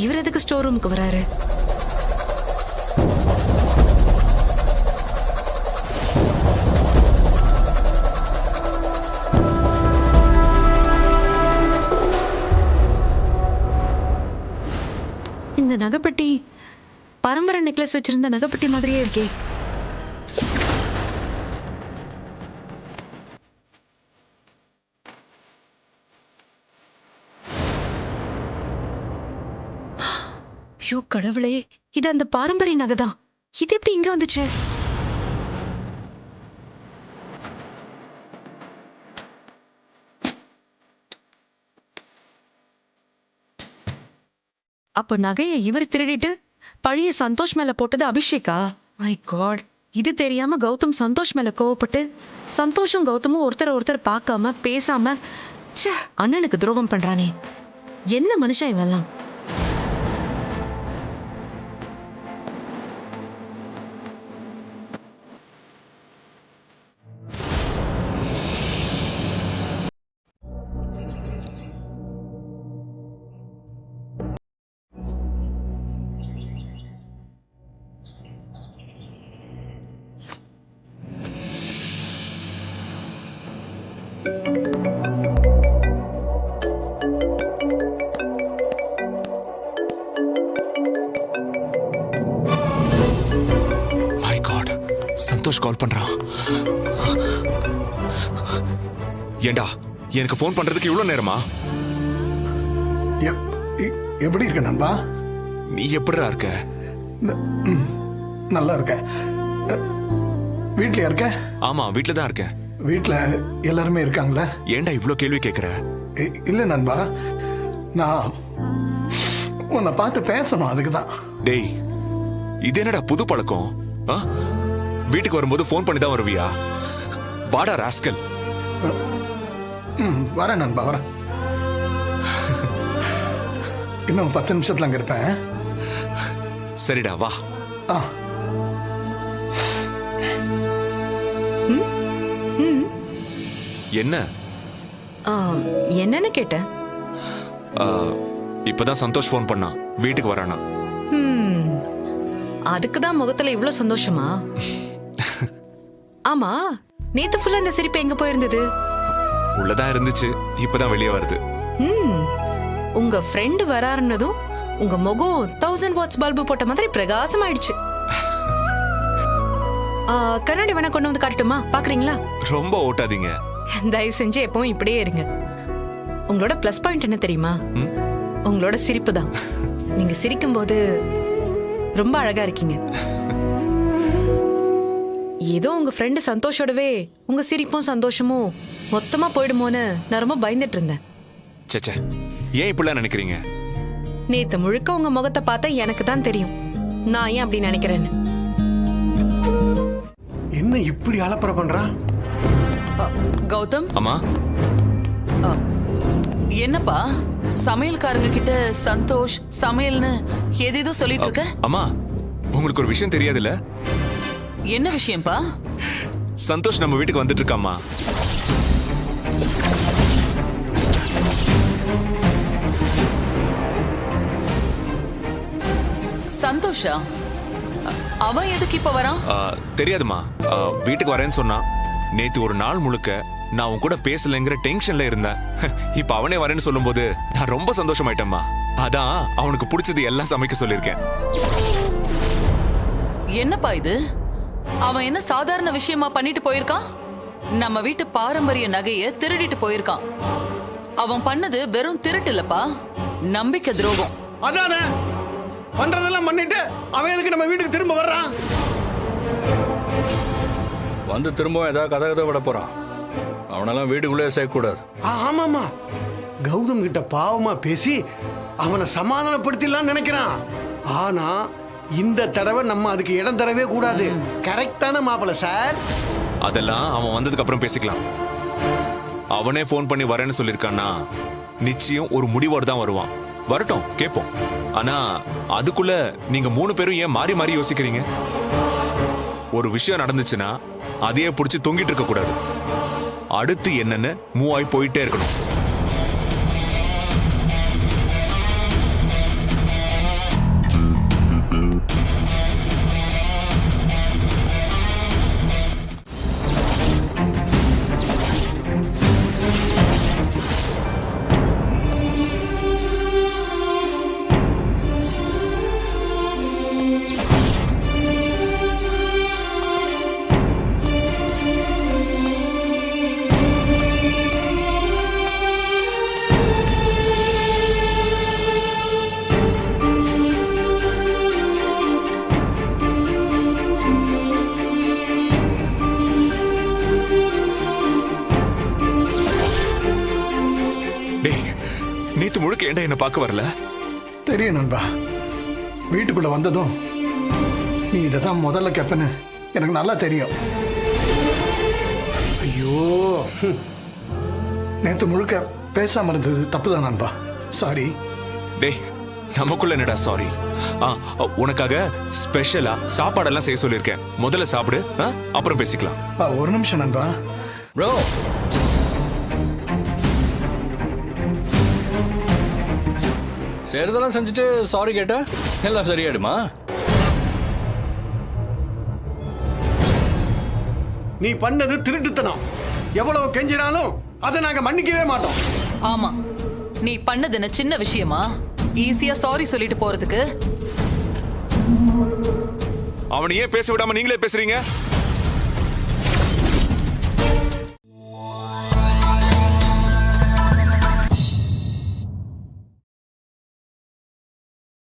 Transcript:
இவர் எதுக்கு ஸ்டோர் ரூமுக்கு வராரு? இந்த நகைப்பெட்டி பரம்பரை நெக்லஸ் வச்சிருந்த நகைப்பெட்டி மாதிரியே இருக்கே. ஐயோ கடவுளே, இது அந்த பாரம்பரிய நகைதான். இது எப்படி இங்க வந்துச்சு? அப்ப நகையை இவர் திருடிட்டு பழைய சந்தோஷ் மேல போட்டது அபிஷேகா? மை காட், இது தெரியாம கௌதம் சந்தோஷ் மேல கோவப்பட்டு சந்தோஷம் கௌதமும் ஒருத்தர் பார்க்காம பேசாம அண்ணனுக்கு துரோகம் பண்றானே. என்ன மனுஷன் இவெல்லாம்? சந்தோஷ் கால் பண்றான். ஏண்டா எனக்கு போன் பண்றதுக்கு இவ்வளவு நேரமா? எப்படி இருக்க நண்பா? நீ எப்படிடா இருக்க? நல்லா இருக்க. வீட்லயா இருக்க? ஆமா வீட்ல தான் இருக்கேன். வீட்ல எல்லாருமே இருக்காங்களா? ஏண்டா இவ்ளோ கேள்வி கேக்குற? இல்ல நண்பா, நான் உன்னை பார்த்து பேசணும், அதுக்குதான். டேய் இது என்னடா புது பழக்கம்? வீட்டுக்கு வரும்போது போன் பண்ணி தான் வருவியா? வாடா ராஸ்கல். வரேன் நண்பா, வரேன். இன்னும் 10 நிமிஷத்துல அங்க இருப்பேன். சரிடா வா. என்ன என்னன்னு கேட்டேன். இப்பதான் சந்தோஷ் போன் பண்ணா, வீட்டுக்கு வரானா. அதுக்குதான் முகத்துல இவ்வளவு சந்தோஷமா? ஆமா, நேத்து ஃபுல்லா இந்த சிரிப்பு எங்க போயிருந்தது? உள்ளதான் இருந்துச்சு, இப்பதான் வெளியே வருது. உங்க ஃப்ரெண்ட் வராருன்னதும் உங்க முகம் 1000 வாட்ஸ் பல்பு போட்ட மாதிரி பிரகாசம் ஆயிடுச்சு. கண்ணாடி வேணா கொண்டு வந்து காட்டட்டுமா? பாக்குறீங்களா? ரொம்ப ஓட்டாதீங்க. தயவு செஞ்சு எப்பவும் இப்படியே இருங்க. உங்களோட பிளஸ் பாயிண்ட் என்ன தெரியுமா? உங்களோட சிரிப்பு தான். நீங்க சிரிக்கும் போது ரொம்ப அழகா இருக்கீங்க. ஏதோ உங்க ஃப்ரெண்டு சந்தோஷோடவே உங்க சிரிப்பும் சந்தோஷமும் மொத்தமா போயிடுமோன்னு நான் ரொம்ப பயந்துட்டு இருந்தேன். சேச்சே, ஏன் இப்படிலாம் நினைக்கிறீங்க? நேத்து முழுக்க உங்க முகத்தை பார்த்தா எனக்கு தான் தெரியும் நான் ஏன் அப்படி நினைக்கிறேன்னு. என்ன இப்படி அலப்பற பண்றா? கௌதம். அம்மா. என்னப்பா சமையல்காரங்க கிட்ட சந்தோஷ் சமையல்னு ஏதேதோ சொல்லிட்டு இருக்க? அம்மா, உங்களுக்கு ஒரு விஷயம் தெரியாதுல்ல? என்ன விஷயம்ப்பா? சந்தோஷ் நம்ம வீட்டுக்கு வந்துட்டு இருக்காமா. சந்தோஷா? அவன் எதுக்கு இப்ப வரான்? தெரியாதுமா, வீட்டுக்கு வரேன்னு சொன்னா. நேத்து ஒரு நாள் முழுக்க நான் உன் கூட பேசலங்கிற டென்ஷன்ல இருந்தேன். இப்ப அவனே வரேன்னு சொல்லும் போது நான் ரொம்ப சந்தோஷமாயிட்டேம்மா. அதான் அவனுக்கு பிடிச்சது எல்லாம் சமைக்க சொல்லிருக்கேன். என்னப்பா இது? அவன் என்ன சாதாரண விஷயமா பண்ணிட்டு போயிருக்கான்? நம்ம வீட்டு பாரம்பரிய நகைய திருடிட்டு போயிருக்கான். அவன் பண்ணது வெறும் திருட்டு இல்லப்பா, நம்பிக்கை துரோகம். அதானே பண்றதெல்லாம் பண்ணிட்டு அவன் எதுக்கு நம்ம வீட்டுக்கு திரும்ப வர்றான்? வந்து திரும்ப ஏதாவது கதை விட போறான். அவனெல்லாம் வீட்டுக்குள்ளே சேர்க்க கூடாது. ஆமாமா, கௌதம் கிட்ட பாவமா பேசி அவனை சமாதானப்படுத்திடலாம் நினைக்கிறான். ஆனா இந்த தடவை நம்ம அதுக்கு இடம் தரவே கூடாது. கரெக்டான மாப்பிள்ள சார். அதெல்லாம் அவன் வந்ததுக்கு அப்புறம் பேசிக்கலாம். அவனே போன் பண்ணி வரேன்னு சொல்லிருக்கான்னா நிச்சயம் ஒரு முடிவோடு தான் வருவான். வரட்டும், கேட்போம். ஆனா அதுக்குள்ள நீங்க 3 பேரும் ஏன் மாறி மாறி யோசிக்கிறீங்க? ஒரு விஷயம் நடந்துச்சுன்னா அதையே பிடிச்சி தொங்கிட்டு இருக்க கூடாது. அடுத்து என்னன்னு மூவ் ஆகி போயிட்டே இருக்கணும். ஏன்டா என்ன பார்க்க வரல? தெரியும் நண்பா, வீட்டுக்குள்ள வந்ததும் நீ இதை தான் முதல்ல கேட்பேன்னு எனக்கு நல்லா தெரியும். ஐயோ, நேத்து முழுக்க பேசாம இருந்தது தப்புதான் நண்பா, சாரி. டேய், நமக்குள்ள என்னடா சாரி? உனக்காக ஸ்பெஷலா சாப்பாடெல்லாம் செய்ய சொல்லியிருக்கேன். முதல்ல சாப்பிடு, அப்புறம் பேசிக்கலாம். ஒரு நிமிஷம் நண்பா. ப்ரோ, செய்யறதெல்லாம் செஞ்சுட்டு சாரி கேட்டா எல்லாம் சரியாயிடுமா? நீ பண்ணது திருட்டுத்தனம். எவ்வளவு கெஞ்சினாலும் அதை நாங்க மன்னிக்கவே மாட்டோம். ஆமா, நீ பண்ணது என்ன சின்ன விஷயமா? ஈஸியா சாரி சொல்லிட்டு போறதுக்கு. அவனை ஏன் பேச விடாம நீங்களே பேசுறீங்க?